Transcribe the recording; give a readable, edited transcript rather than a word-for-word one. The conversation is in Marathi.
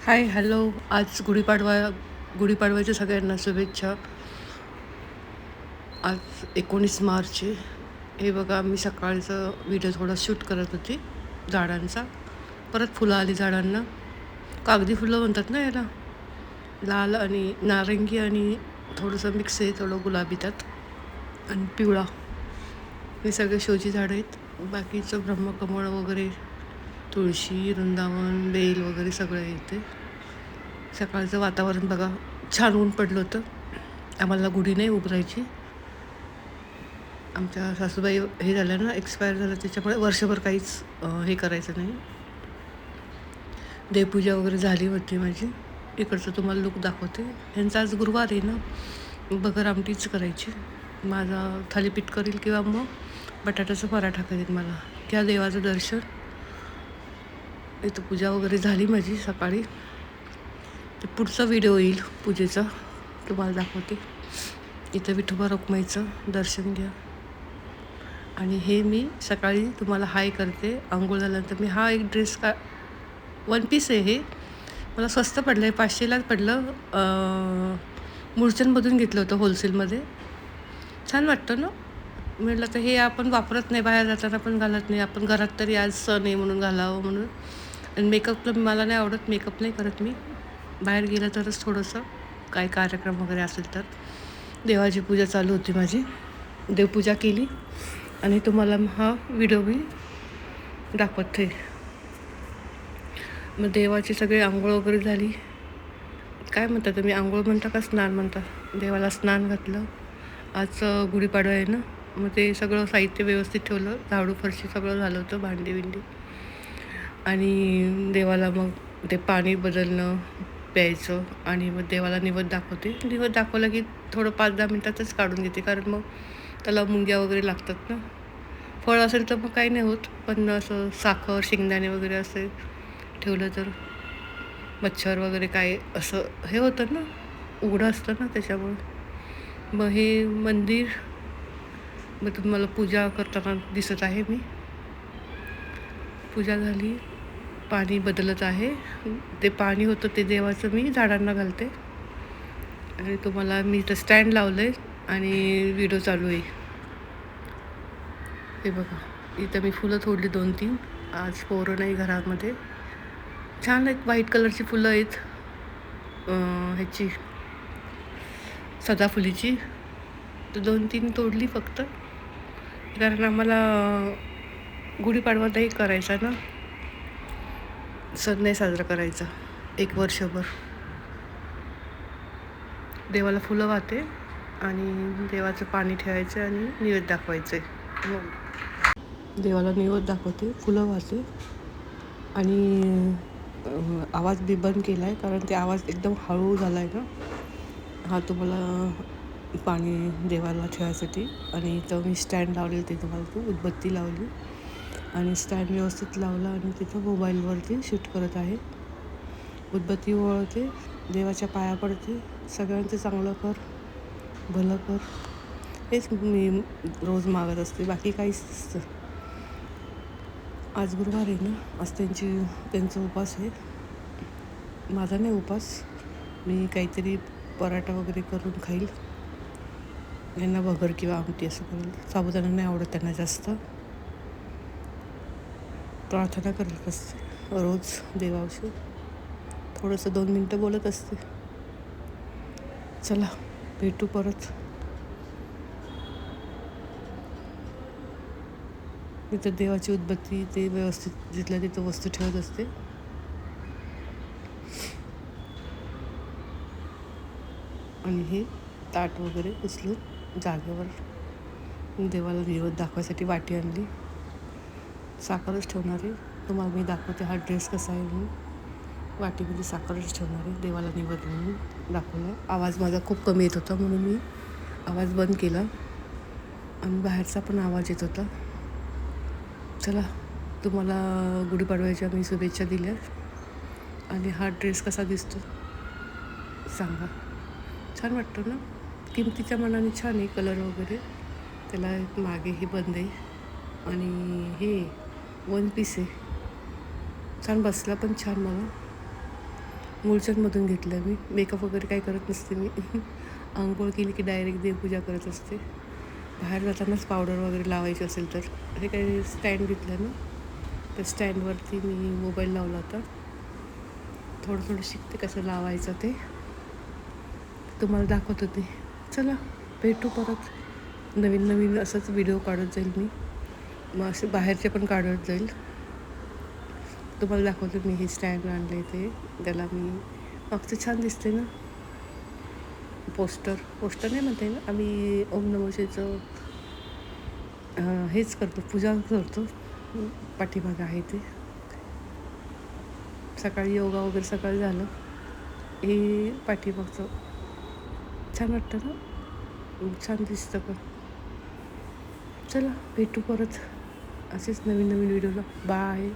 Hi hello. आज गुढीपाडव्याच्या सगळ्यांना शुभेच्छा. आज 19 मार्च आहे. हे बघा, मी सकाळचं व्हिडिओ थोडा शूट करत होती झाडांचा. परत फुलं आली झाडांना. कागदी फुलं म्हणतात ना याला. लाल आणि नारंगी आणि थोडंसं मिक्स आहे, थोडं गुलाबी त्यात आणि पिवळा. हे सगळे शोची झाडं आहेत. बाकीचं ब्रह्मकमळ वगैरे, तुळशी, वृंदावन, बेल वगैरे सगळं येते. सकाळचं वातावरण बघा, छान ऊन पडलं होतं. आम्हाला गुढी नाही उभारायची. आमच्या सासूबाई हे झालं ना, एक्सपायर झालं, त्याच्यामुळे वर्षभर काहीच हे करायचं नाही. देवपूजा वगैरे झाली होती माझी. इकडचं तुम्हाला लूक दाखवते. ह्यांचा आज गुरुवार आहे ना, बगर आमटीच करायची. माझा थालीपीठ करील किंवा मग बटाट्याचा पराठा करेल. मला घ्या देवाचं दर्शन. इथं पूजा वगैरे झाली माझी सकाळी. ते पुढचा व्हिडिओ येईल पूजेचा, तुम्हाला दाखवते. इथं विठोबा रखुमाईचं दर्शन घ्या. आणि हे मी सकाळी तुम्हाला हाय करते. अंघोळ झाल्यानंतर मी हा एक ड्रेस वन पीस आहे. हे मला स्वस्त पडलं आहे, 500लाच पडलं. मुळचंदमधून घेतलं होतं होलसेलमध्ये. छान वाटतं ना. म्हटलं तर हे आपण वापरत नाही, बाहेर जाताना पण घालत नाही. आपण घरात तरी आज सण आहे म्हणून घालावं म्हणून. आणि मेकअपला मला नाही आवडत, मेकअप नाही करत मी. बाहेर गेलं तरच थोडंसं काही कार्यक्रम वगैरे असेल तर. देवाची पूजा चालू होती माझी. देवपूजा केली आणि तुम्हाला हा व्हिडिओ मी दाखवते. मग देवाची सगळी आंघोळ वगैरे झाली. काय म्हणता तुम्ही, आंघोळ म्हणता का स्नान म्हणता? देवाला स्नान घातलं. आज गुढीपाडवा आहे ना, मग ते सगळं साहित्य व्यवस्थित ठेवलं. झाडू फरशी सगळं झालं होतं, भांडी बिंडी. आणि देवाला मग ते पाणी बदलणं, प्यायचं. आणि मग देवाला निवेद दाखवते. निवेद दाखवलं की थोडं 5-10 मिनटातच काढून घेते, कारण मग त्याला मुंग्या वगैरे लागतात ना. फळ असेल तर मग काही नाही होत, पण असं साखर, शेंगदाणे वगैरे असे ठेवलं तर मच्छर वगैरे काय असं हे होतं ना, उघडं असतं ना, त्याच्यामुळे. मग हे मंदिर मग तुम्हाला पूजा करताना दिसत आहे. मी पूजा झाली, पाणी बदलत आहे. ते पाणी होतं ते देवाचं मी झाडांना घालते. आणि तुम्हाला मी इथं स्टँड लावलं आहे आणि व्हिडिओ चालू आहे. हे बघा, इथं मी फुलं तोडली 2-3. आज पोरं नाही घरामध्ये. छान आहेत, व्हाईट कलरची फुलं आहेत. ह्याची सदाफुलीची. तर 2-3 तोडली फक्त, कारण आम्हाला गुढीपाडवा नाही करायचा ना, सण नाही साजरा करायचा 1 वर्षभर. देवाला फुलं वाहते आणि देवाचं पाणी ठेवायचं आणि निवेद दाखवायचं आहे. देवाला निवेद दाखवते, फुलं वाहते. आणि आवाज बी बंद केला आहे, कारण ते आवाज एकदम हळू झाला आहे ना. हा तुम्हाला पाणी देवाला ठेवायसाठी. आणि इथं मी स्टँड लावलेलं, ते तुम्हाला उदबत्ती लावली आणि स्टँड व्यवस्थित लावला आणि तिथं मोबाईलवरती शूट करत आहे. उदबत्ती ओवाळते, देवाच्या पाया पडते. सगळ्यांचं चांगलं कर, भलं कर, हेच मी रोज मागत असते, बाकी काहीच नसतं. आज गुरुवार आहे ना, आज त्यांचा उपास आहे. माझा नाही उपास. मी काहीतरी पराठा वगैरे करून खाईल. यांना भगर किंवा आमटी असं करेल. साबुदाणा नाही आवडत त्यांना जास्त. प्रार्थना करत असते रोज देवाविषयी. थोडंसं 2 मिनटं बोलत असते. चला, भेटू परत. इथं देवाची उदबत्ती ते व्यवस्थित जिथल्या तिथं वस्तू ठेवत असते. आणि हे ताट वगैरे उचलून जागेवर देवाला निवेद दाखवायसाठी वाटी आणली. साखरच ठेवणार आहे. तुम्हाला मी दाखवते हा ड्रेस कसा आहे म्हणून. वाटीमध्ये साखरच ठेवणार आहे, देवाला निवेद म्हणून दाखवलं. आवाज माझा खूप कमी येत होता म्हणून मी आवाज बंद केला. आणि बाहेरचा पण आवाज येत होता. चला, तुम्हाला गुढीपाडव्याच्या मी शुभेच्छा दिल्या. आणि हा ड्रेस कसा दिसतो सांगा. छान वाटतो ना, किमतीच्या मनाने छान आहे. कलर वगैरे त्याला मागेही बंद आहे. आणि हे 1 पीस आहे. छान बसला पण छान मला. मुलचंदमधून घेतलं मी. मेकअप वगैरे काही करत नसते मी. अंघोळ केली की डायरेक्ट देवपूजा करत असते. बाहेर जातानाच पावडर वगैरे लावायची असेल तर. हे काही स्टँड घेतलं ना, त्या स्टँडवरती मी मोबाईल लावला होता. थोडं थोडं शिकते कसं लावायचं ते, तुम्हाला दाखवत होते. चला भेटू परत. नवीन नवीन असंच व्हिडिओ काढत जाईल मी. मग असे बाहेरचे पण काढत जाईल. तुम्हाला दाखवते मी हे स्टँड आणले ते. त्याला मी मागचं छान दिसते ना पोस्टर नाही म्हणता येईल. आम्ही ओम नमो शिवायचं हेच करतो, पूजा करतो. पाठीमागं आहे ते. सकाळी योगा वगैरे सकाळी झालं. हे पाठीमागचं छान वाटतं ना, छान दिसतं पण. चला भेटू परत असेच नवीन नवीन व्हिडिओला. बाय.